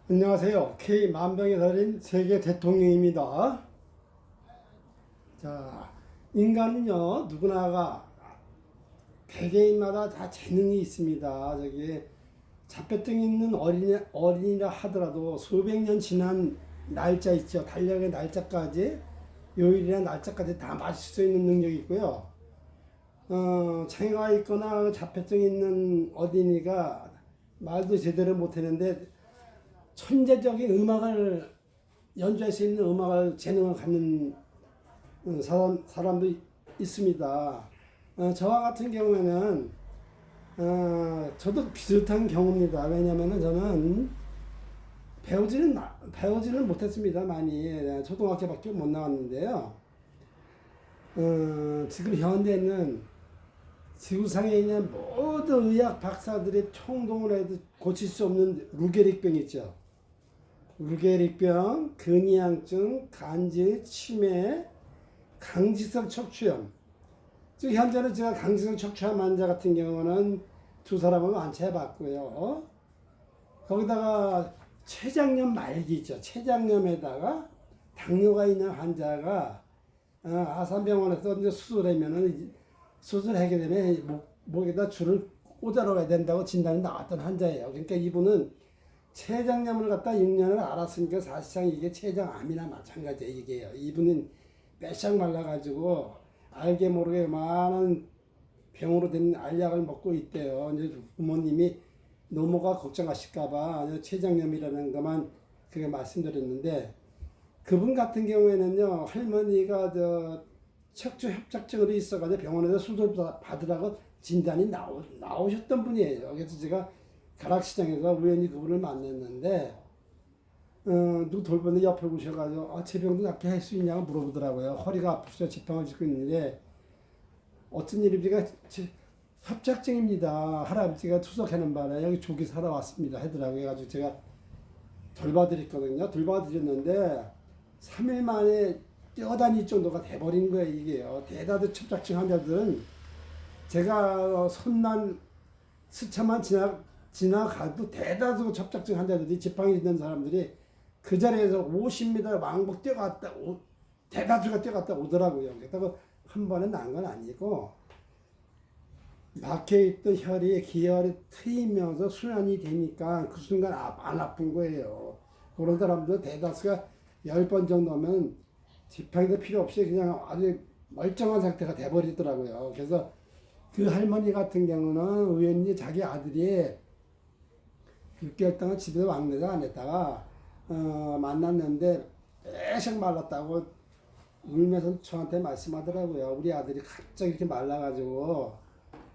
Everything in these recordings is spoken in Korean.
안녕하세요. K 만병의 달인 세계 대통령입니다. 자, 인간은요, 누구나가 개개인마다 다 재능이 있습니다. 자폐증 있는 어린이라 하더라도 수백 년 지난 날짜 있죠. 달력의 날짜까지, 요일이나 날짜까지 다 맞출 수 있는 능력이 있고요. 장애가 있거나 자폐증 있는 어린이가 말도 제대로 못하는데 천재적인 음악을 연주할 수 있는 음악을 재능을 갖는 사람도 있습니다. 저와 같은 경우에는 저도 비슷한 경우입니다. 왜냐하면 저는 배우지는 못했습니다. 많이 초등학교밖에 못 나왔는데요. 지금 현대는 지구상에 있는 모든 의학 박사들이 총동원 해도 고칠 수 없는 루게릭병 있죠. 루게릭병, 근이양증, 간질, 치매, 강지성 척추염. 지금 현재는 제가 강지성 척추염 환자 같은 경우는 두 사람을 완치해봤고요. 거기다가 췌장염 말기 있죠. 췌장염에다가 당뇨가 있는 환자가 아산병원에서 이제 수술하게 되면 목에다 줄을 꽂아러 가야 된다고 진단이 나왔던 환자예요. 그러니까 이분은 췌장염을 갖다 6년을 알았으니까 사실상 이게 췌장암이나 마찬가지예요. 이게요. 이분은 빼샥 말라가지고 알게 모르게 많은 병으로 된 알약을 먹고 있대요. 이제 부모님이 노모가 걱정하실까봐 췌장염이라는 것만 그게 말씀드렸는데, 그분 같은 경우에는요, 할머니가 척추 협착증으로 있어가지고 병원에서 수술 받으라고 진단이 나오셨던 분이에요. 그래서 제가 가락시장에서 우연히 그분을 만났는데, 누구 돌보는 옆에 오셔가지고, 제 병도 낫게 할 수 있냐고 물어보더라고요. 허리가 아프셔서 지팡을 짚고 있는데, 어떤 일입니까? 협착증입니다. 할아버지가 투석하는 바람에 여기 조기 사러 왔습니다. 하더라고요. 그래가지고 제가 돌봐드렸거든요. 돌봐드렸는데, 3일 만에 뛰어다닐 정도가 돼버린 거예요, 이게요. 대다수 협착증 환자들은 제가 손난 스쳐만 지나가도 대다수 협착증 환자들이 지팡이 있는 사람들이 그 자리에서 50m 왕복 대다수가 뛰어갔다 오더라고요. 그렇다고 한 번에 난 건 아니고, 막혀있던 혈이 기혈이 트이면서 순환이 되니까 그 순간 안 아픈 거예요. 그런 사람들 대다수가 10번 정도면 지팡이도 필요 없이 그냥 아주 멀쩡한 상태가 돼버리더라고요. 그래서 그 할머니 같은 경우는 우연히 자기 아들이 6개월 동안 집에서 왕래도 안 했다가 만났는데 빼샥 말랐다고 울면서 저한테 말씀하더라고요. 우리 아들이 갑자기 이렇게 말라가지고,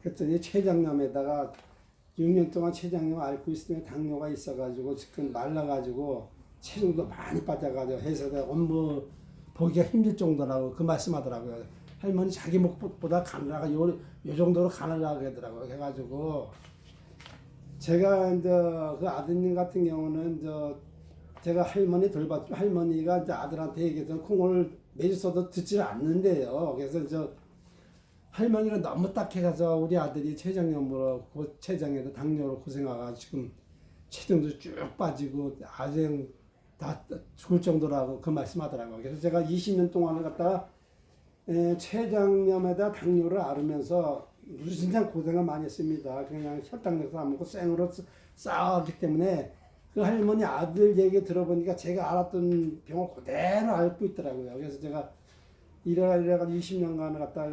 그랬더니 췌장염에다가 6년 동안 췌장염 앓고 있으면 당뇨가 있어가지고 지금 말라가지고 체중도 많이 빠져가지고 해서 업무 보기가 힘들 정도라고 그 말씀하더라고요. 할머니 자기 목보다 가느라가 요 정도로 가느라고 하더라고요. 그래가지고 제가 이제 그 아드님 같은 경우는 제가 할머니 돌봤죠. 할머니가 이제 아들한테 얘기해서 콩을 매주 써도 듣지를 않는데요. 그래서 할머니가 너무 딱해가서 우리 아들이 췌장염으로 췌장에도 당뇨로 고생하가 지금 체중도 쭉 빠지고 아주 다 죽을 정도라고 그 말씀하더라고요. 그래서 제가 20년 동안을 갖다가 췌장염에다 당뇨를 앓으면서 무진장 고생을 많이 했습니다. 그냥 혈당약도 안 먹고 생으로 싸웠기 때문에 그 할머니 아들 얘기 들어보니까 제가 알았던 병을 그대로 앓고 있더라고요. 그래서 제가 이래가 20년간을 갖다가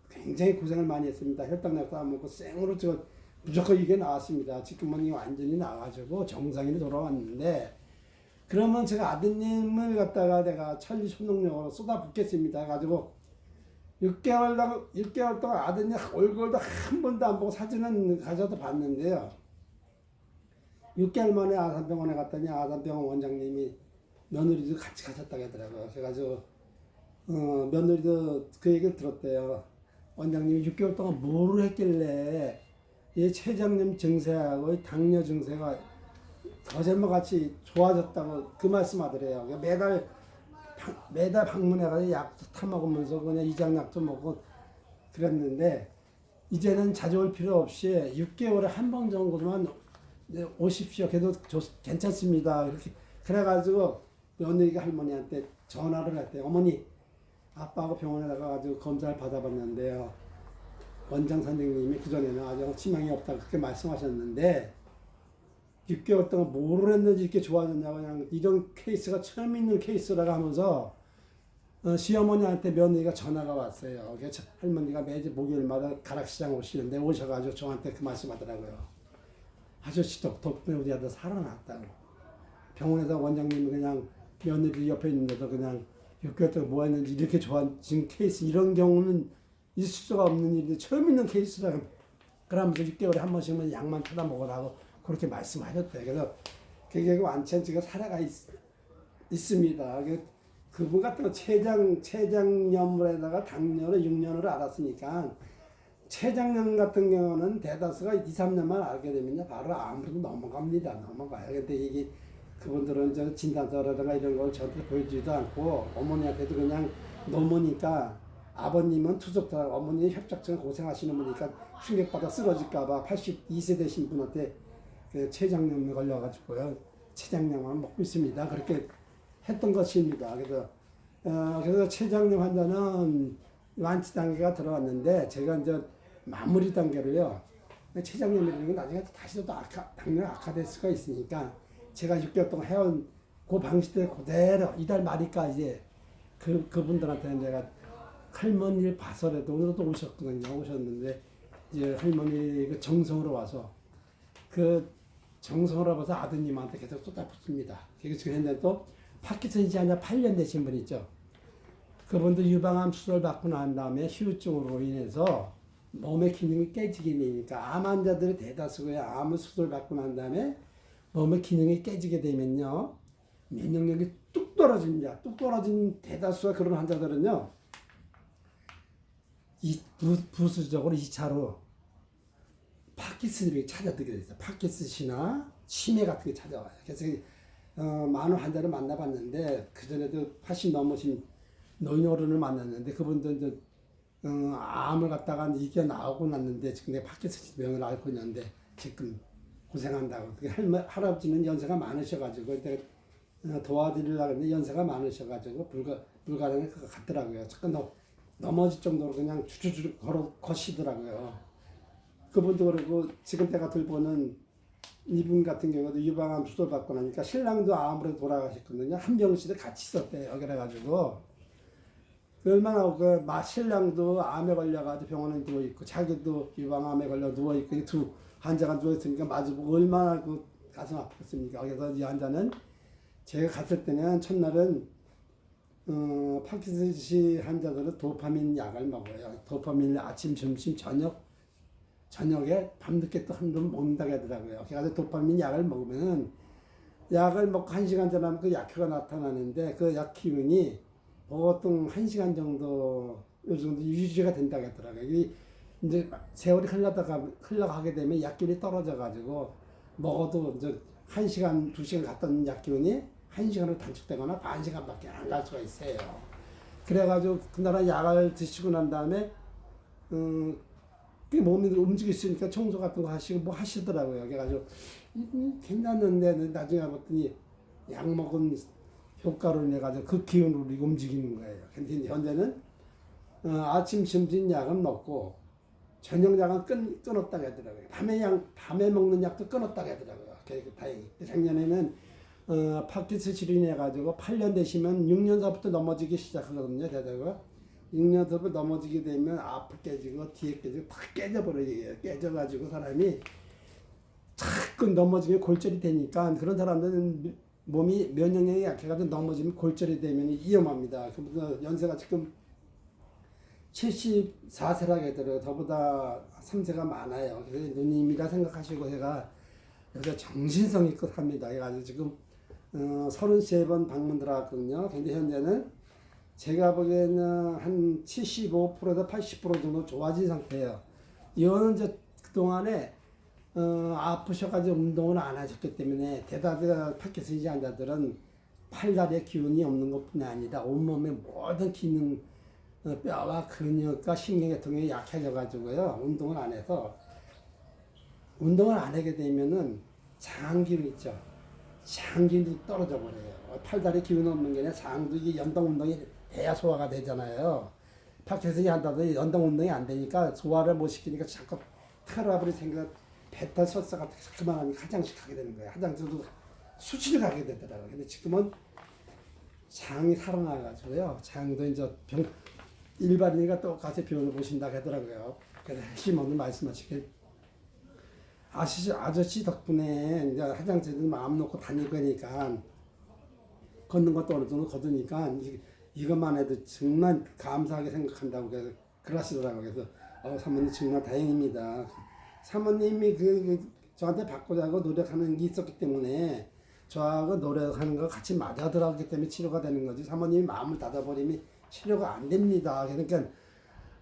굉장히 고생을 많이 했습니다. 혈당약도 안 먹고 생으로 무조건 이게 나왔습니다. 지금은 완전히 나와가지고 정상으로 돌아왔는데, 그러면 제가 아드님을 갖다가 내가 천리 초능력으로 쏟아붓겠습니다. 해가지고 6개월 동안 아드님 얼굴도 한 번도 안 보고 사진은 가져다 봤는데요. 6개월 만에 아산병원에 갔더니 아산병원 원장님이 며느리도 같이 가셨다고 하더라고요. 그래가지고 며느리도 그 얘기를 들었대요. 원장님이 6개월 동안 뭐를 했길래 이 췌장염 증세하고 당뇨 증세가 거짓말 같이 좋아졌다고 그 말씀하더래요. 매달 방문해가지고 약도 타먹으면서 그냥 이장약도 먹고 그랬는데, 이제는 자주 올 필요 없이 6개월에 한 번 정도만 네, 오십시오. 그래도 괜찮습니다. 이렇게 그래가지고 며느리가 할머니한테 전화를 했대요. 어머니, 아빠하고 병원에 나가가지고 검사를 받아봤는데요. 원장 선생님이 그전에는 아주 치명이 없다 그렇게 말씀하셨는데 6개월 동안 뭐를 했는지 이렇게 좋아졌냐고 그냥 이런 케이스가 처음 있는 케이스라고 하면서 시어머니한테 며느리가 전화가 왔어요. 그래서 할머니가 매주 목요일마다 가락시장 오시는데 오셔가지고 저한테 그 말씀하더라고요. 아저씨 덕분에 우리 아들 살아났다고. 병원에서 원장님이 그냥 며느리 옆에 있는데도 그냥 6개월 동안 뭐 했는지 이렇게 좋아진 케이스 이런 경우는 있을 수가 없는 일인데 처음 있는 케이스라고 그러면서 6개월에 한 번씩은 약만 쳐다 먹으라고 그렇게 말씀하셨대요. 그래서 그게 완전치가 살아가 있습니다. 그분 같은 거 췌장염에다가 당뇨를 6년으로 알았으니까 췌장염 같은 경우는 대다수가 2, 3년만 알게 되면요 바로 암으로 넘어가요. 근데 이게 그분들은 저 진단서라든가 이런 걸 저한테 보여주지도 않고 어머니한테도 그냥 넘으니까 아버님은 투석자 어머니 협착증 고생하시는 분이니까 충격받아 쓰러질까봐 82세 되신 분한테 그 췌장염에 걸려가지고요 췌장염만 먹고 있습니다. 그렇게 했던 것입니다. 그래서 췌장염 환자는 완치 단계가 들어왔는데 제가 이제 마무리 단계로요. 췌장염이라는 건 나중에 다시 또 당뇨 악화될 수가 있으니까 제가 6개월 동안 해온 그 방식대로 그대로 이달 말일까지 그분들한테는 제가 할머니를 봐서라도 오늘도 오셨는데 이제 할머니 그 정성으로 와서 그 정성으로 와서 아드님한테 계속 쏟아붓습니다. 그래서 지금 현재 또 파킨슨 질환자 8년 되신 분 있죠. 그분도 유방암 수술 받고 난 다음에 후유증으로 인해서 몸의 기능이 깨지게 되니까 암 환자들이 대다수고요. 암을 수술 받고 난 다음에 몸의 기능이 깨지게 되면요. 면역력이 뚝 떨어집니다. 뚝 떨어진 대다수가 그런 환자들은요. 부수적으로 2차로 파킨슨이 찾아들게 돼요. 파킨슨이나 치매 같은 게 찾아와요. 그래서 많은 환자를 만나봤는데 그전에도 80 넘으신 노인 어른을 만났는데 그분들 이제 암을 갖다가 이게 나오고 났는데 지금 내가 파킨슨 병을 앓고 있는데 지금 고생한다고. 할아버지는 연세가 많으셔가지고 내가 도와드리려고 했는데 연세가 많으셔가지고 불가능할 것 같더라고요. 잠깐 넘어질 정도로 그냥 주주주 거시더라고요. 그분도 그러고 지금 내가 들보는 이분 같은 경우도 유방암 수술 받고 나니까 신랑도 암으로 돌아가셨거든요. 한 병실에 같이 있었대요. 그래가지고 얼마나 신랑도 암에 걸려가지고 병원에 누워 있고 자기도 유방암에 걸려 누워 있고 두 환자가 누워 있으니까 마주보고 얼마나 가슴 아팠겠습니까. 그래서 이 환자는 제가 갔을 때는 첫날은 파킨슨 환자들은 도파민 약을 먹어요. 도파민을 아침, 점심, 저녁에 밤늦게 또 한 번 먹는다고 하더라고요. 그래서 도파민 약을 먹으면 약을 먹고 1시간 지나면 그 약효가 나타나는데 그 약 기운이 보통 1시간 정도 요 정도 유지가 된다고 하더라고요. 이제 세월이 흘러가게 되면 약기운이 떨어져가지고 먹어도 이제 1시간, 2시간 갔던 약기운이 1시간으로 단축되거나 반 시간밖에 안 갈 수가 있어요. 그래가지고 그날 약을 드시고 난 다음에 그 몸이 움직일 수 있으니까 청소 같은 거 하시고 뭐 하시더라고요. 그래가지고 괜찮는데 나중에 봤더니 약 먹은 효과로 인해 가지고 그 기운으로 움직이는 거예요. 근데 현재는 아침, 점심 약은 먹고 저녁 약은 끊었다고 하더라고요. 밤에 먹는 약도 끊었다고 하더라고요. 다행히. 작년에는 파킨슨 질환 해가지고 8년 되시면 6년서부터 넘어지기 시작하거든요. 대다가 6년서부터 넘어지게 되면 앞을 깨지고 뒤에 깨지고 다 깨져버려요. 깨져가지고 사람이 자꾸 넘어지면 골절이 되니까 그런 사람들은 몸이 면역력이 약해가지고 넘어지면 골절이 되면 위험합니다. 그보다 연세가 지금 74세라고 하더라고요. 저보다 3세가 많아요. 그래서 누님이라 생각하시고 제가 여기서 정신성의껏 합니다. 그래가지고 지금 33번 방문 들어갔거든요. 근데 현재는 제가 보기에는 한 75%에서 80% 정도 좋아진 상태예요. 이거는 이제 그동안에 아프셔가지고 운동을 안 하셨기 때문에 대다수 파킨슨 환자들은 팔다리에 기운이 없는 것뿐이 아니라 온몸의 모든 기능 뼈와 근육과 신경계통이 약해져가지고요. 운동을 안 하게 되면은 장기운 있죠. 장기운도 떨어져 버려요. 팔다리 기운 없는 게 아니라 장도 이게 연동 운동이 돼야 소화가 되잖아요. 파키스탄이 한다도 연동 운동이 안 되니까 소화를 못 시키니까 자꾸 트러블이 생겨 배탈 설사가 그만하니까 화장실 가게 되는 거예요. 화장실도 수시로 가게 되더라고요. 근데 지금은 장이 살아나가지고요. 장도 이제 일반인과 똑같이 병원을 보신다고 하더라고요. 그래서 핵심 오늘 말씀하시길 아저씨 덕분에 이제 화장실도 마음 놓고 다닐 거니까 걷는 것도 어느 정도 걷으니까 이것만 해도 정말 감사하게 생각한다고 그래서 그러시더라고요. 그래서 사모님 정말 다행입니다. 사모님이 저한테 바꾸자고 노력하는 게 있었기 때문에 저하고 노력하는 거 같이 맞아 들어가기 때문에 치료가 되는 거지. 사모님이 마음을 닫아버리면 치료가 안 됩니다. 그러니까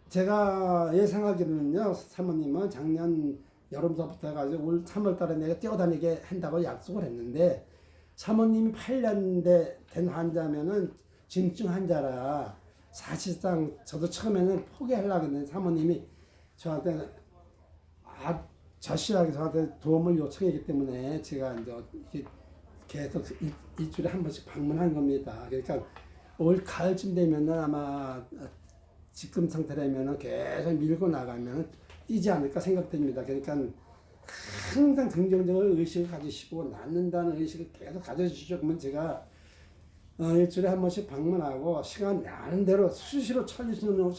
제가 예상하기로는요, 사모님은 작년 여름서부터 해가지고 올 3월 달에 내가 뛰어다니게 한다고 약속을 했는데, 사모님이 8년 된 환자면은 진증 환자라 사실상 저도 처음에는 포기하려고 했는데 사모님이 저한테 절실하게 저한테 도움을 요청했기 때문에 제가 이제 계속 일주일에 한 번씩 방문한 겁니다. 그러니까 올 가을쯤 되면은 아마 지금 상태라면은 계속 밀고 나가면 뛰지 않을까 생각됩니다. 그러니까 항상 긍정적인 의식을 가지시고 낫는다는 의식을 계속 가져주시죠. 그러면 제가 일주일에 한 번씩 방문하고 시간 나는 대로 수시로 천리순으로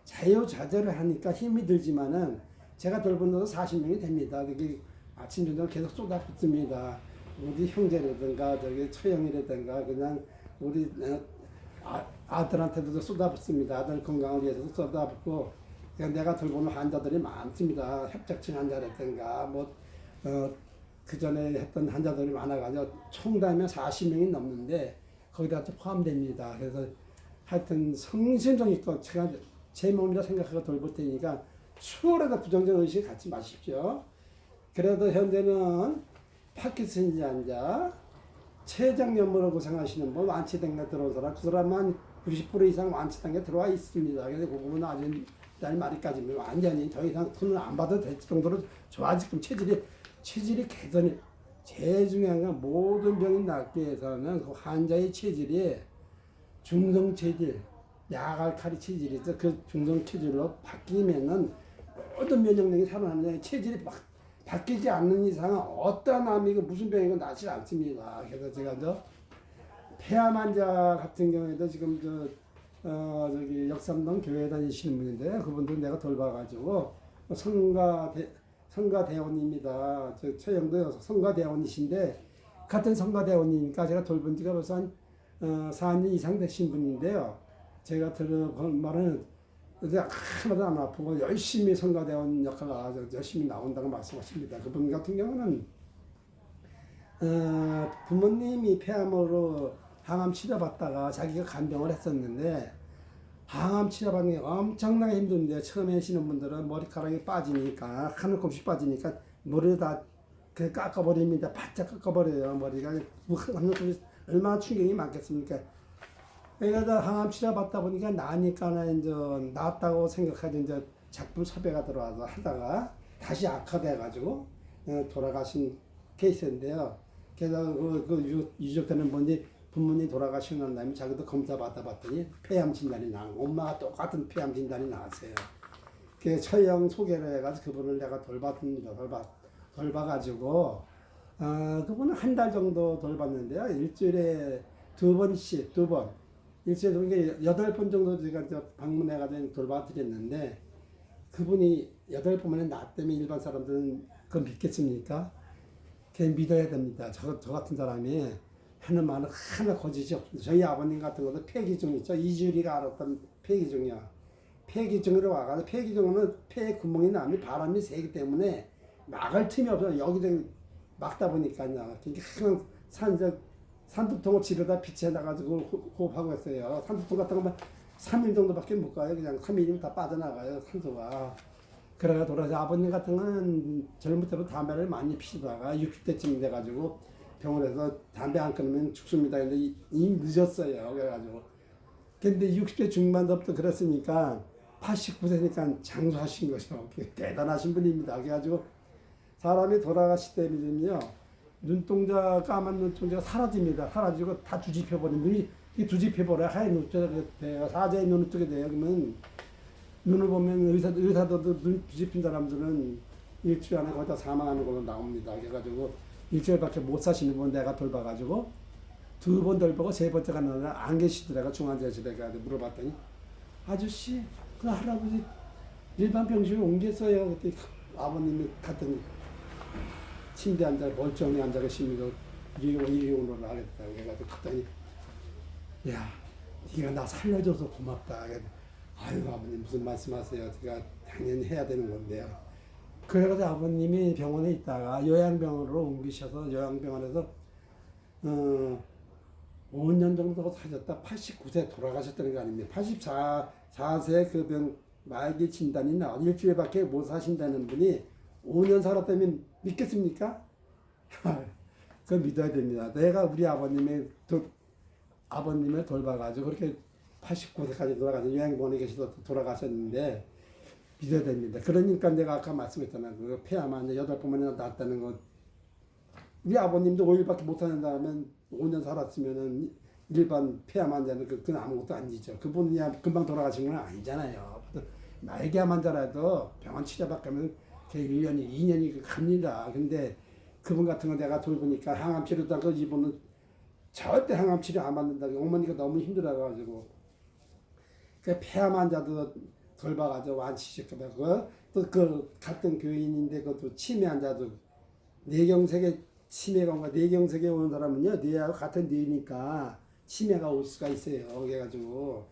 자유자재를 하니까 힘이 들지만은 제가 돌보는 40명이 됩니다. 그게 아침 저녁 계속 쏟아붓습니다. 우리 형제라든가 저기 처형이라든가 그냥 우리 아들한테도 쏟아붓습니다. 아들 건강을 위해서도 쏟아붓고 내가 돌보는 환자들이 많습니다. 협착증 환자라든가 그 전에 했던 환자들이 많아가지고 총다면 40명이 넘는데 거기다 포함됩니다. 그래서 하여튼 성심성의껏 제가 제 몸이라 생각하고 돌볼 테니까 추월해서 부정적 의식 갖지 마십시오. 그래도 현재는 파킨슨지 환자, 췌장염으로 고생하시는 분, 완치된 게 들어온 사람, 그 사람만 90% 이상 완치된 게 들어와 있습니다. 그래서 그 부분은 아주 날 말이까지는 완전히 더 이상 돈을 안 받아도 될 정도로 좋아지금 체질이 개선이 제일 중요한 건 모든 병이 낫기 위해서는 그 환자의 체질이 중성 체질, 약알칼리 체질이죠. 그 중성 체질로 바뀌면은 모든 면역력이 살아나는데 체질이 바뀌지 않는 이상은 어떠한 암이고 무슨 병이고 낫지 않습니다. 그래서 제가 폐암 환자 같은 경우에도 지금 저기 역삼동 교회 다니시는 분인데 그분들 내가 돌봐가지고 성가대원입니다. 저 최영도 성가대원이신데 같은 성가대원이니까 제가 돌본 지가 벌써 한 4년 이상 되신 분인데요. 제가 들어본 말은 하나도 안 아프고 열심히 성가대원 역할을 열심히 나온다고 말씀하십니다. 그분 같은 경우는 부모님이 폐암으로 항암 치료받다가 자기가 간병을 했었는데 항암 치료받는 게 엄청나게 힘든데 처음에 하시는 분들은 머리카락이 빠지니까 하늘곱이 빠지니까 머리를 다 깎아버립니다. 바짝 깎아버려요. 머리가 하늘곱이 얼마나 충격이 많겠습니까? 그러니까 항암 치료받다 보니까 나니까는 이제 낫다고 생각하지 이제 작품 섭외가 들어와서 하다가 다시 악화돼가지고 돌아가신 케이스인데요. 그래서 유족되는 분이 부모님 돌아가시고 난 다음에 자기도 검사 받아봤더니 폐암 진단이 나고 엄마가 똑같은 폐암 진단이 나왔어요. 그 처형 소개를 해가지고 그분을 내가 돌봐가지고 그분은 한 달 정도 돌봤는데요. 일주일에 두 번 일주일에 8번 정도 제가 방문해가지고 돌봐드렸는데 그분이 8번만에 나 때문에 일반 사람들은 그걸 믿겠습니까? 그냥 믿어야 됩니다. 저 같은 사람이 하는 말은 하나 거짓이 없습니다. 저희 아버님 같은 것도 폐기증 있죠. 이주리가 알았던 폐기증이요. 폐기증으로 와가지고 폐기증은 폐에 구멍이 나면 바람이 세기 때문에 막을 틈이 없어요. 여기저기 막다 보니까요. 그러니까 항상 산두통을 집에다 비치해놔가지고 호흡하고 있어요. 산두통 같은 거면 3일 정도밖에 못 가요. 그냥 3일이면 다 빠져나가요. 산소가. 그래가 돌아서 아버님 같은 거는 젊을 때부터 담배를 많이 피시다가 60대쯤 돼가지고 병원에서 담배 안 끊으면 죽습니다. 근데 이미 늦었어요. 그래가지고. 근데 60대 중반부터 그랬으니까 89세니까 장수하신 거죠. 대단하신 분입니다. 그래가지고 사람이 돌아가시 때면요 눈동자 까만 눈동자가 사라집니다. 사라지고 다 뒤집혀 버린 눈이 이 뒤집혀 버려 하얀 눈동자가 돼요. 사자의 눈을 뜨게 돼요. 그러면 눈을 보면 의사들도 눈 뒤집힌 사람들은 일주일 안에 거의 다 사망하는 걸로 나옵니다. 그래가지고 일주일밖에 못 사시는 분 내가 돌봐가지고 2번 돌보고 3번째가 나는 안 계시더라고. 중환자실에 가서 물어봤더니 아저씨 그 할아버지 일반 병실에 옮겼어요. 그때 아버님이 갔더니 침대 앉아 멀쩡히 앉아 계시면서 일용으로 하겠다고 해가지고 갔더니 야 네가 나 살려줘서 고맙다. 아유 아버님 무슨 말씀하세요. 제가 당연히 해야 되는 건데요. 그래가지고 아버님이 병원에 있다가 요양병원으로 옮기셔서 요양병원에서 5년 정도 사셨다 89세 돌아가셨다는 거 아닙니까? 84세 그 병 말기 진단이 나 일주일밖에 못 사신다는 분이 5년 살았다면 믿겠습니까? 그거 믿어야 됩니다. 내가 우리 아버님을 돌봐가지고 그렇게 89세까지 돌아가서 요양병원에 계시다 돌아가셨는데 믿어야 됩니다. 그러니까 내가 아까 말씀했잖아. 그 폐암 8번만이나 낫다는 거. 우리 아버님도 5일밖에 못 사는 다음에 5년 살았으면은 일반 폐암 환자는 그건 아무것도 아니죠. 그분이 금방 돌아가신 건 아니잖아요. 말기암 환자라도 병원 치료받고 하면 걔 1년이 2년이 갑니다. 근데 그분 같은 거 내가 돌보니까 항암 치료도 하고 이분은 절대 항암 치료 안 받는다고 어머니가 너무 힘들어가지고 그 폐암 환자도 돌봐가지고 완치시켰고 또 그 같은 교인인데 그것도 치매 환자도 뇌경색에 치매가 온가 뇌경색에 오는 사람은요 뇌하고 같은 뇌니까 치매가 올 수가 있어요. 그래가지고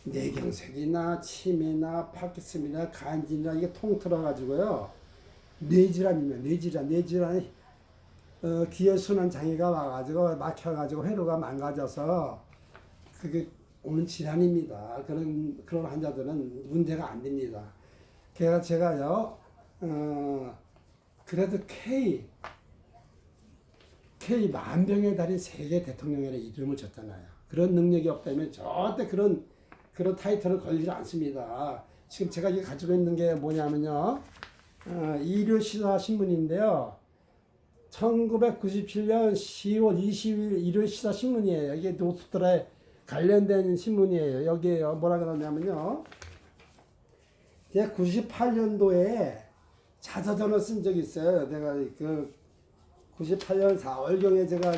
뇌경색이나 치매나 파킨슨이나 간질이나 이게 통틀어 가지고요 뇌질환이 기혈순환 장애가 와가지고 막혀가지고 회로가 망가져서 그게 오는 질환입니다. 그런 환자들은 문제가 안 됩니다. 그래서 제가요 그래도 K 만병의 달인 세계 대통령이라는 이름을 줬잖아요. 그런 능력이 없다면 절대 그런 타이틀을 걸리지 않습니다. 지금 제가 이게 가지고 있는 게 뭐냐면요. 일요시사 신문인데요. 1997년 10월 20일 일요시사 신문이에요. 이게 노스트라에 관련된 신문이에요. 여기에 뭐라 그러냐면요. 제가 98년도에 자서전을 쓴 적이 있어요. 내가 그 98년 4월경에 제가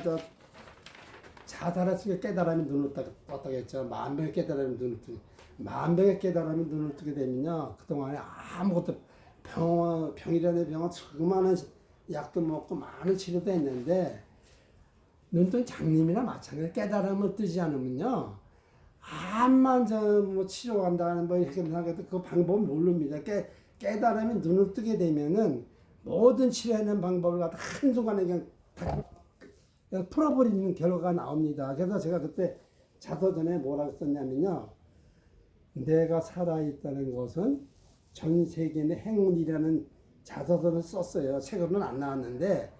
자살할 수 있게 깨달음이 눈을 떴다고 했죠. 만병의 깨달음이 눈을 뜨게. 만병의 깨달음이 눈을 뜨게 되면요. 그동안에 아무것도 병이라는 병은 수많은 약도 먹고 많은 치료도 했는데 눈뜬 장님이나 마찬가지 깨달음을 뜨지 않으면요. 암만 뭐 치료한다는 뭐 이렇게 하게도 그 방법은 모릅니다. 깨달음이 눈을 뜨게 되면은 모든 치료하는 방법을 갖다 한순간에 그냥 다 풀어버리는 결과가 나옵니다. 그래서 제가 그때 자서전에 뭐라고 썼냐면요. 내가 살아있다는 것은 전 세계의 행운이라는 자서전을 썼어요. 책으로는 안 나왔는데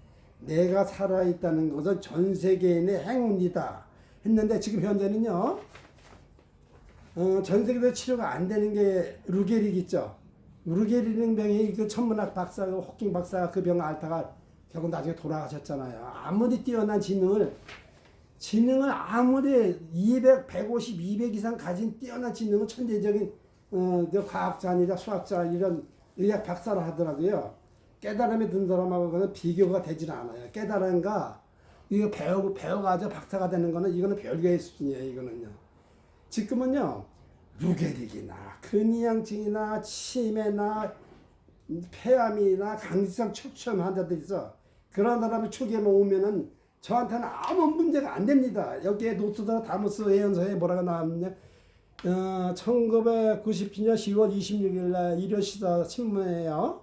내가 살아있다는 것은 전 세계인의 행운이다 했는데 지금 현재는요. 전 세계에서 치료가 안 되는 게 루게릭 있죠. 루게릭 병이 그 천문학 박사, 호킹 박사가 그 병을 앓다가 결국 나중에 돌아가셨잖아요. 아무리 뛰어난 지능을 아무리 200, 150, 200 이상 가진 뛰어난 지능은 천재적인 과학자 아니라 수학자 이런 의학 박사를 하더라도요. 깨달음에 든 사람하고는 비교가 되질 않아요. 깨달음과 이거 배워가지고 박사가 되는 거는 이거는 별개의 수준이에요. 이거는요. 지금은요. 루게릭이나 근위양증이나 치매나 폐암이나 강직성 척추암 환자들이 있어. 그런 사람이 초기에만 오면은 저한테는 아무 문제가 안 됩니다. 여기에 노스트라다무스 예언서에 뭐라고 나왔냐? 1997년 10월 26일 날 일요시사 신문에요.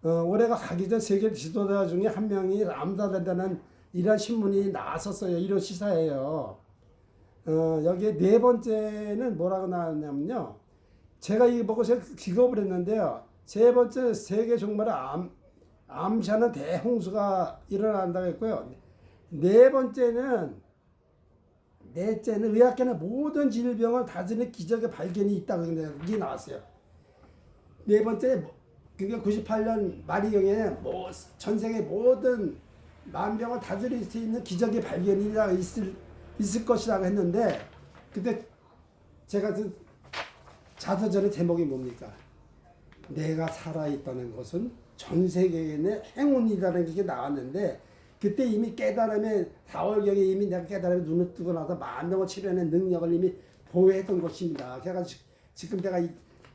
올해가 가기 전 세계 지도자 중에 한 명이 암살된다는 이런 신문이 나왔었어요. 일요시사예요. 여기에 네 번째는 뭐라고 나왔냐면요. 제가 이거 보고 제가 기겁을 했는데요. 세 번째 세계 종말에 암시하는 대홍수가 일어난다고 했고요. 넷째는 의학계는 모든 질병을 다스리는 기적의 발견이 있다고 했는데 이게 나왔어요. 네 번째 그러니까 98년 말이경에 전 세계 모든 만병을 다 줄일 수 있는 기적의 발견이 있을 것이라고 했는데, 그때 제가 그 자서전의 제목이 뭡니까? 내가 살아있다는 것은 전 세계인의 행운이라는 게 나왔는데, 그때 이미 깨달음에 4월경에 이미 내가 깨달음에 눈을 뜨고 나서 만병을 치료하는 능력을 이미 보유했던 것입니다. 제가 지금 내가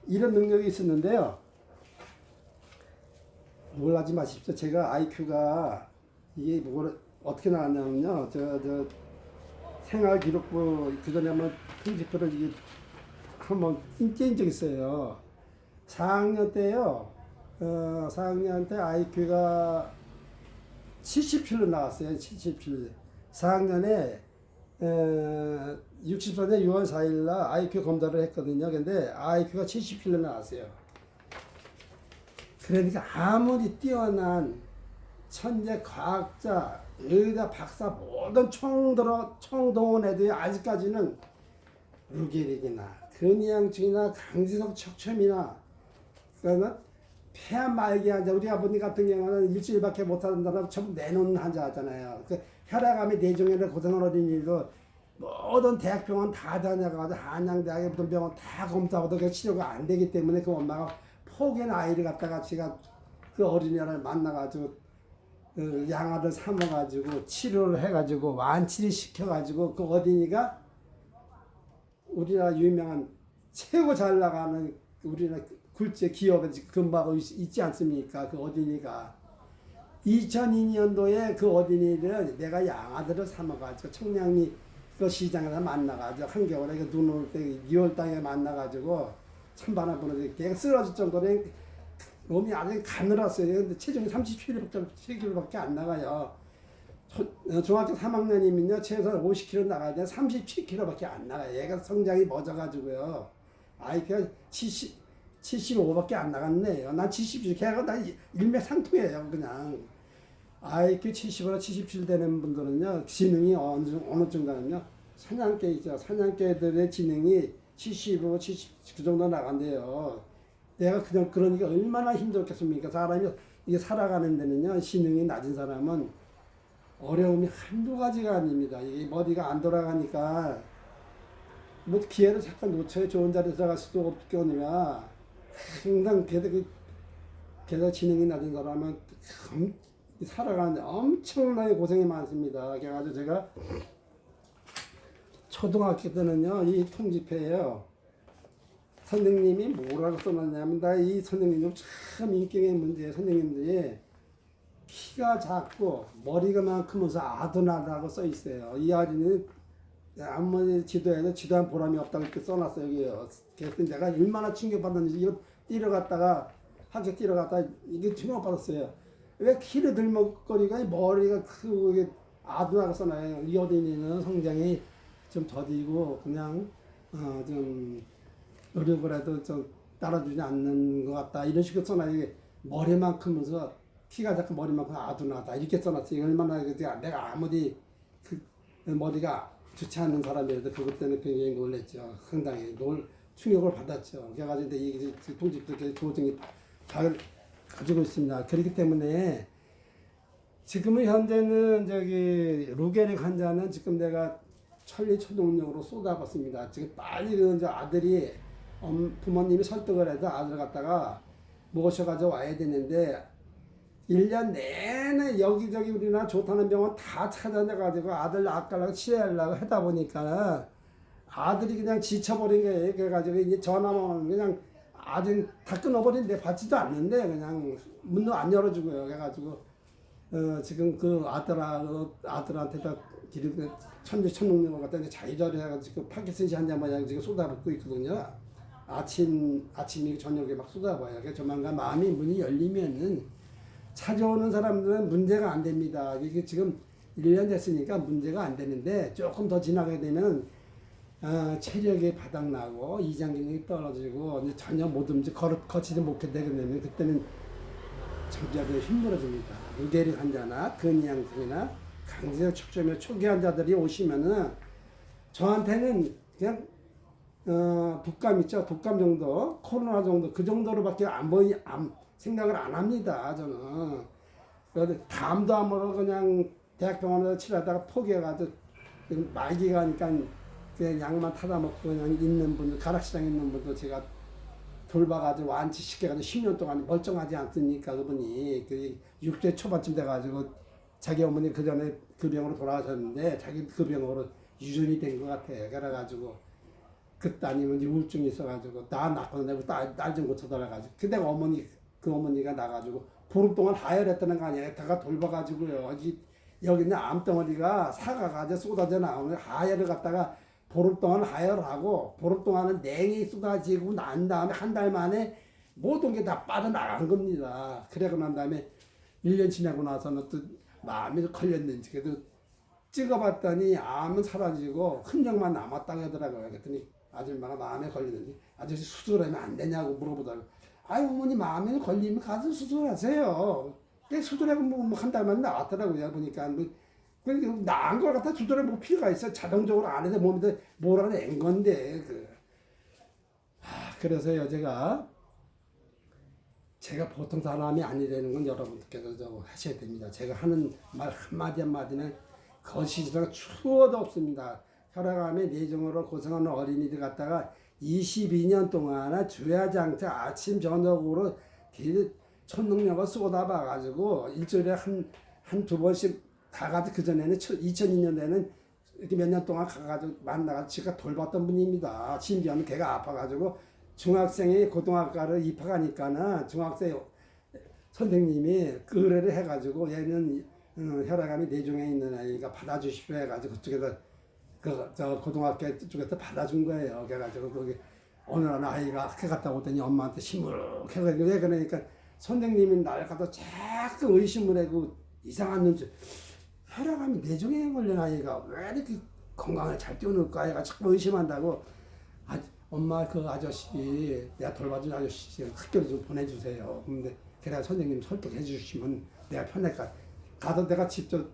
이런 능력이 있었는데요. 놀라지 마십시오. 제가 IQ가 이게 어떻게 나왔냐면요. 저 생활기록부 그전에 한번 통지표를 이게 한번 띄인 적 있어요. 4학년 때요. 4학년 때 IQ가 77로 나왔어요. 77. 4학년에 64년 6월 4일 날 IQ 검사를 했거든요. 근데 IQ가 77로 나왔어요. 그러니까 아무리 뛰어난 천재 과학자, 의사, 박사 모든 총동원해도 아직까지는 루게릭이나 근위양증이나 강지석 척추염이나 그러면 폐암 말기 환자, 우리 아버님 같은 경우는 일주일밖에 못한다고 전부 내놓은 환자잖아요. 그 혈압암이 뇌종양으로 고생한 어린이도 모든 대학병원 다 다녀가지고 한양대학에 무슨 병원 다 검사하고도 그 치료가 안 되기 때문에 그 엄마가 포기한 아이를 갖다가 제가 그 어린이를 만나가지고 그 양아를 삼아가지고 치료를 해가지고 완치를 시켜가지고 그 어린이가 우리나라 유명한 최고 잘 나가는 우리나라 굴제 기업에 근무하고 있지 않습니까? 그 어린이가 2002년도에 그 어린이를 내가 양아들을 삼아가지고 청량리 그 시장에서 만나가지고 한겨울에 그 눈 올 때 2월 달에 만나가지고 찬바람 부는데 걔가 쓰러질 정도로 몸이 아주 가늘었어요. 근데 체중이 37kg밖에 안 나가요. 중학교 3학년이면요 최소한 50kg 나가야 돼. 37kg밖에 안 나가요. 얘가 성장이 멎어가지고요. IQ가 75밖에 안 나갔네요. 난 77, 걔가 난 일맥상통이에요. 그냥 IQ 75나 77 되는 분들은요 지능이 어느 정도는요 사냥개 있죠. 사냥개들의 지능이 75, 70 그 정도 나간대요. 내가 그냥 그러니까 얼마나 힘들었겠습니까? 사람이 이게 살아가는 데는요 지능이 낮은 사람은 어려움이 한두 가지가 아닙니다. 이게 머리가 안 돌아가니까 뭐 기회를 잠깐 놓쳐야 좋은 자리에 들어갈 수도 없겠느냐. 항상 게다가 지능이 낮은 사람은 살아가는데 엄청나게 고생이 많습니다. 그래가지고 제가 초등학교 때는요 이 통지표예요. 선생님이 뭐라고 써놨냐면 나 이 선생님 참 인격의 문제예요. 선생님들이 키가 작고 머리가 많으면서 아둔하다고 써 있어요. 이 아이는 아무리 지도해도 지도한 보람이 없다고 이렇게 써놨어요. 여기요. 그래서 내가 얼마나 충격받았는지 이거 학교 뛰러 갔다 이게 충격받았어요. 왜 키를 들먹거리가 머리가 크고 이게 아둔하게 써놔요. 이 어린이는 성장이 좀 더디고 그냥 좀 노력을 해도 좀 따라주지 않는 것 같다. 이런 식으로 써놔요. 머리만큼면서 키가 작고 머리만큼 아둔하다. 이렇게 써놨어요. 얼마나 내가 아무리 그 머리가 좋지 않은 사람이라도 그것 때문에 굉장히 놀랬죠. 상당히 충격을 받았죠. 그래가지고 이 통집도 조증이 잘 가지고 있습니다. 그렇기 때문에 지금은 현재는 루게릭 환자는 지금 내가 천리초동력으로 쏟아봤습니다. 지금 빨리 그 아들이 부모님이 설득을 해서 아들 갖다가 모셔가지고 와야 되는데 1년 내내 여기저기 우리나라 좋다는 병원 다 찾아내가지고 아들 낚으려고 치료하려고 하다 보니까 아들이 그냥 지쳐버린 거예요. 그래가지고 이제 전화만 오면 그냥 아주 다 끊어버린데 받지도 않는데 그냥 문도 안 열어주고요. 그래가지고 지금 그 아들한테다 기르고 천지천능력을 갖다 이제 자유자료 해가지고 파키슨시 한 잔만 지금 쏟아붓고 있거든요. 아침이 저녁에 막 쏟아봐요. 그래서 조만간 마음이 문이 열리면은 찾아오는 사람들은 문제가 안 됩니다. 이게 지금 1년 됐으니까 문제가 안 되는데 조금 더 지나게 되면 체력이 바닥나고 이장 기능이 떨어지고 이제 전혀 못 걷지도 못하게 되면 그때는 정자들이 힘들어집니다. 루게릭 환자나 근위양증이나 강제적 척추염 초기 환자들이 오시면은 저한테는 그냥 독감 있죠. 독감 정도, 코로나 정도 그 정도로밖에 생각을 안 합니다. 저는. 그래서 담도 안 먹어 그냥 대학병원에서 치료하다가 포기해가지고 말기가 하니까 그냥 약만 타다 먹고 그냥 있는 분들, 가락시장에 있는 분도 제가 돌봐가지고 완치시켜가지고 10년 동안 멀쩡하지 않습니까? 그분이 그 60대 초반쯤 돼가지고 자기 어머니 그 전에 그 병으로 돌아가셨는데 자기 그 병으로 유전이 된 것 같아요. 그래가지고 그 따님은 우울증이 있어가지고 나 낳고 내고 딸 좀 고쳐달라가지고 근데 어머니 그 어머니가 나가지고 보름 동안 하혈했다는 거 아니에요. 다가 돌봐가지고요. 여기 있는 암덩어리가 사가가지고 쏟아져 나오는 하혈을 갖다가 보름 동안 하혈하고 보름 동안은 냉이 쏟아지고 난 다음에 한 달 만에 모든 게 다 빠져나간 겁니다. 그러고 난 다음에 1년 지나고 나서는 또 마음이 걸렸는지 그래도 찍어봤더니 암은 사라지고 흔적만 남았다고 하더라고요. 그랬더니 아줌마가 마음에 걸리는지 아저씨 수술하면 안 되냐고 물어보더라고요. 아유 어머니 마음에 걸리면 가서 수술하세요. 수술하고 뭐한 달만 나왔더라고요. 보니까 나은 걸 갖다 수술해 뭐 필요가 있어. 자동적으로 안에서 몸에서 몰아낸 건데 그래서요 제가 보통 사람이 아니라는 건 여러분께서 하셔야 됩니다. 제가 하는 말 한마디 한마디는 거시기가 추워도 없습니다. 혈압암의 내종으로 고생하는 어린이들 갖다가 22년 동안 주야장차 아침 저녁으로 초능력을 쏟아봐가지고 일주일에 한 두 번씩 가가지고 그전에는 2002년에는 이렇게 몇 년 동안 가가지고 만나가지고 제가 돌봤던 분입니다. 심지어는 걔가 아파가지고 중학생이 고등학교를 입학하니까는 중학생 선생님이 그 의뢰를 해가지고 얘는 혈압암이 내종에 있는 아이가 받아주십시오 해가지고 그쪽에서 저 고등학교 쪽에서 받아준 거예요. 그래가지고 거기 어느 날 아이가 학교 갔다 오더니 엄마한테 시무룩해가지고 왜 그러니까 선생님이 날 갖다 자꾸 의심을 하고 이상한 눈치 혈압암이 내종에 걸린 아이가 왜 이렇게 건강을 잘 띄워놓을까 아이가 자꾸 의심한다고 엄마 그 아저씨 내가 돌봐준 아저씨 학교를 좀 보내주세요. 근데 그래야 선생님 설득해 주시면 내가 편할까 가서 내가 직접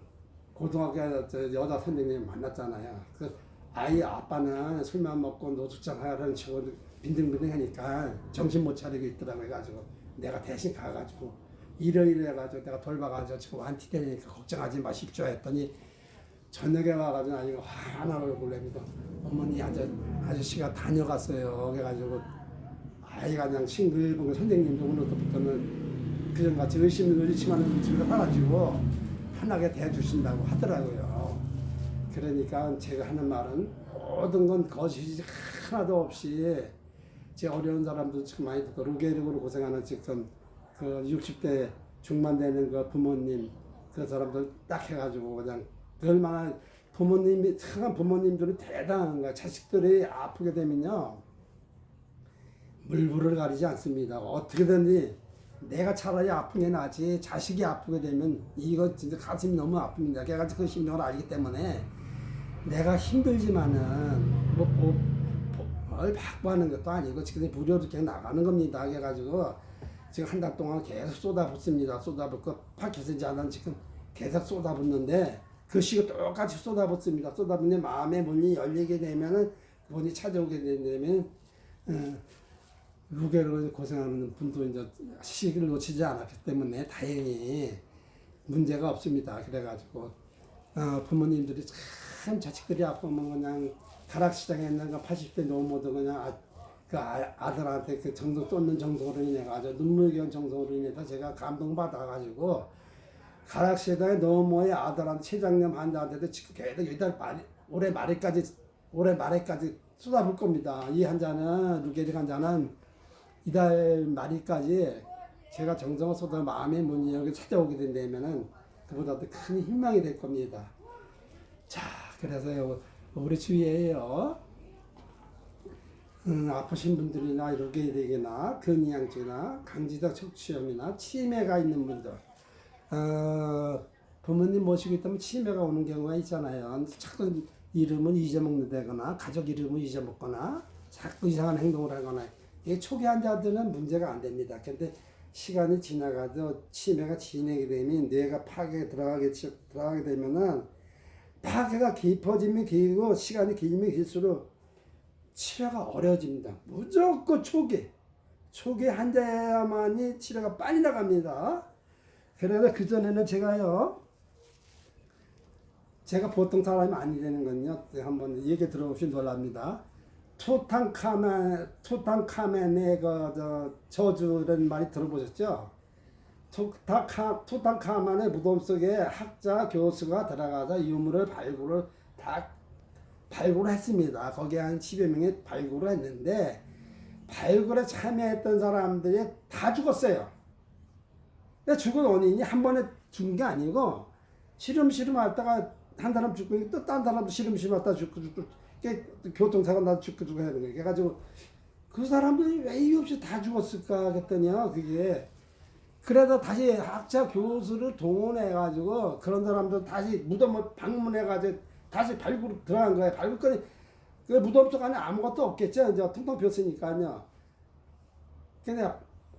고등학교 여자 선생님 만났잖아요. 그 아이 아빠는 술만 먹고 노숙장 하라는 식으로 빈둥빈둥하니까 정신 못 차리고 있더라고 해가지고 내가 대신 가가지고 이러이러 해가지고 내가 돌봐가지고 지금 완치되니까 걱정하지 마십시오 했더니 저녁에 와가지고 아이가 화난 얼굴 내미고 어머니 아저씨가 다녀갔어요. 그래가지고 아이가 그냥 싱글벙글 선생님도 오늘부터는 그전같이 의심하는 눈치가 빨아지고 편하게 대해주신다고 하더라고요. 그러니까 제가 하는 말은 모든 건 거짓이 하나도 없이 제 어려운 사람들 지금 많이 듣고 루게릭으로 고생하는 지금 그 60대 중반 되는 그 부모님 그 사람들 딱 해가지고 그냥 얼마나 부모님이 참 부모님들이 대단한 거야. 자식들이 아프게 되면요 물불을 가리지 않습니다. 어떻게든지 내가 차라리 아픈 게 낫지 자식이 아프게 되면 이거 진짜 가슴이 너무 아픕니다. 걔가 그 심정을 알기 때문에 내가 힘들지만은 뭘 확보하는 것도 아니고 지금 무료로 그냥 나가는 겁니다. 그래가지고 지금 한 달 동안 계속 쏟아붓습니다. 쏟아붓고 파키스탄 하는 지금 계속 쏟아붓는데 그 시기 똑같이 쏟아붓습니다. 쏟아붓는 마음의 문이 열리게 되면은 그분이 찾아오게 되면 루게로 고생하는 분도 이제 시기를 놓치지 않았기 때문에 다행히 문제가 없습니다. 그래가지고 부모님들이 참 자식들이 아프면 그냥 가락시장에 있는 그 80대 노모도 그냥 아들한테 그 정성 쏟는 정성으로 인해 가지고 눈물겨운 정성으로 인해서 제가 감동받아가지고 가락시장에 노모의 아들한테 최장염 환자한테도 지금 계속 올해 말에까지 쏟아볼 겁니다. 이 환자는 루게릭 환자는 이달 말일까지 제가 정성을 쏟아 마음의 문이 여기 찾아오게 된다면은 그보다도 큰 희망이 될 겁니다. 자, 그래서요 우리 주위에요 아프신 분들이나 루게릭이나 근이양증이나 강지적 척추염이나 치매가 있는 분들 부모님 모시고 있다면 치매가 오는 경우가 있잖아요. 자꾸 이름을 잊어먹는다거나 가족 이름을 잊어먹거나 자꾸 이상한 행동을 하거나 이게 초기 환자들은 문제가 안 됩니다. 근데 시간이 지나가도 치매가 진행이 되면 뇌가 파괴에 들어가게 되면은 파괴가 깊어지면 길고 시간이 길면 길수록 치료가 어려워집니다. 무조건 초기 초기 환자야만이 치료가 빨리 나갑니다. 그래서 그전에는 제가 보통 사람이 아니라는 건요. 한번 얘기 들어보시면 놀랍니다. 투탕카멘의 저주라는 말이 들어보셨죠? 투탕카멘의 무덤 속에 학자 교수가 들어가서 유물을 발굴했습니다. 거기에 한 10여 명이 발굴을 했는데 발굴에 참여했던 사람들이 다 죽었어요. 죽은 원인이 한 번에 죽은 게 아니고 시름시름 하다가 한 사람 죽고 또 딴 사람도 시름시름 하다가 죽고 교통사고 나도 죽고 하는 거예요. 그래가지고 그 사람들이 왜 이유 없이 다 죽었을까 했더니요. 그게 그래서 다시 학자 교수를 동원해가지고 그런 사람들 다시 무덤을 방문해가지고 다시 발굴 들어간 거예요. 발굴권이 그 무덤 속 안에 아무것도 없겠죠. 이제 텅텅 비었으니까요. 근데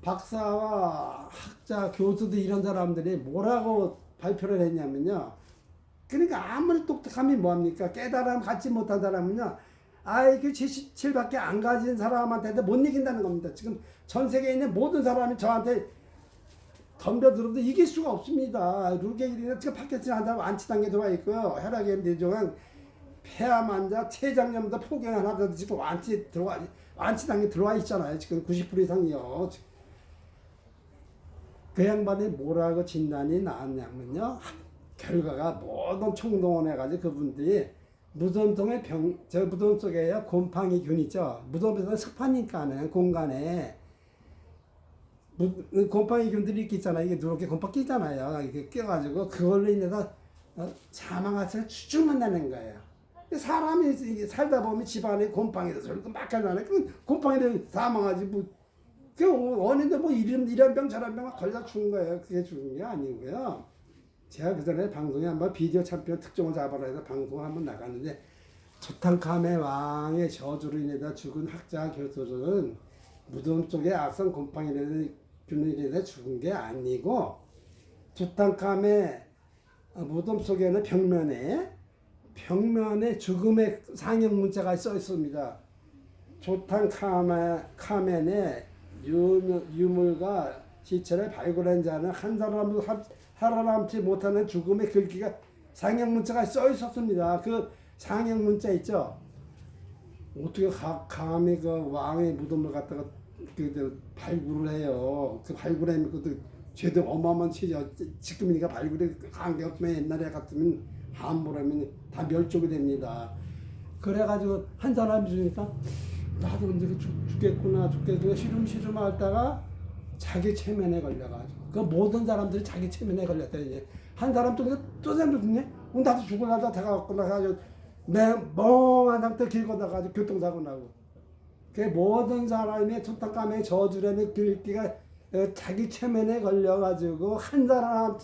박사와 학자, 교수들 이런 사람들이 뭐라고 발표를 했냐면요. 그러니까 아무리 똑똑함이 뭐합니까? 깨달음 갖지 못한 사람은요. IQ 77밖에 안 가진 사람한테도 못 이긴다는 겁니다. 지금 전 세계에 있는 모든 사람이 저한테 덤벼들어도 이길 수가 없습니다. 루게일이나 지금 파킨슨 환자 완치단계 들어와 있고요. 혈압염, 뇌종양, 폐암 환자, 췌장염도 포경 하나도 지금 완치단계 들어와 있잖아요. 지금 90% 이상이요. 그 양반이 뭐라고 진단이 나왔냐면요. 결과가 모든 총동원해가지고 그분들이 무덤 속에요. 곰팡이균 있죠. 무덤에서 습하니까는 공간에 곰팡이균들이 있잖아요. 이게 누렇게 곰팡이 끼잖아요. 이게 껴가지고 그걸로 인해서 사망하서 추증만 나는 거예요. 사람이 살다 보면 집안에 곰팡이도 저렇게 막 하잖아요. 그 곰팡이를 사망하지 뭐. 그 원인도 뭐 이런 병 저런 병 걸려 죽은 거예요. 그게 죽은 게 아니고요. 제가 그 전에 방송에 한번 비디오 챔피언 특종을 잡아라 해서 방송을 한번 나갔는데 투탕카멘 왕의 저주로 인해서 죽은 학자 교수들은 무덤 속에 악성 곰팡이를 인해서 죽은 게 아니고 투탕카멘 무덤 속에는 벽면에 죽음의 상형 문자가 써 있습니다. 투탕카멘의 유물과 시체를 발굴한 자는 한 사람도 살아남지 못하는 죽음의 글귀가 상형 문자가 써 있었습니다. 그 상형 문자 있죠. 어떻게 감히 그 왕의 무덤을 갖다가 발굴을 해요. 그 발굴하면 그것도 죄도 어마어마한 죄죠. 지금이니까 발굴이 한게 없으면 옛날에 같으면 함부로하면 다 멸종이 됩니다. 그래가지고 한 사람이 주니까 나도 이제 죽겠구나 시름시름 하다가 자기 체면에 걸려가지고 그 모든 사람들이 자기 체면에 걸렸다. 이제 한 사람 또 사람들 죽네. 나도 죽을라다 다가갔구나 해가지고 멍한 상태 길 건너가지고 교통사고 나고. 그 모든 사람이 투탕카멘의 저주라는 글귀가 자기 체면에 걸려가지고 한 사람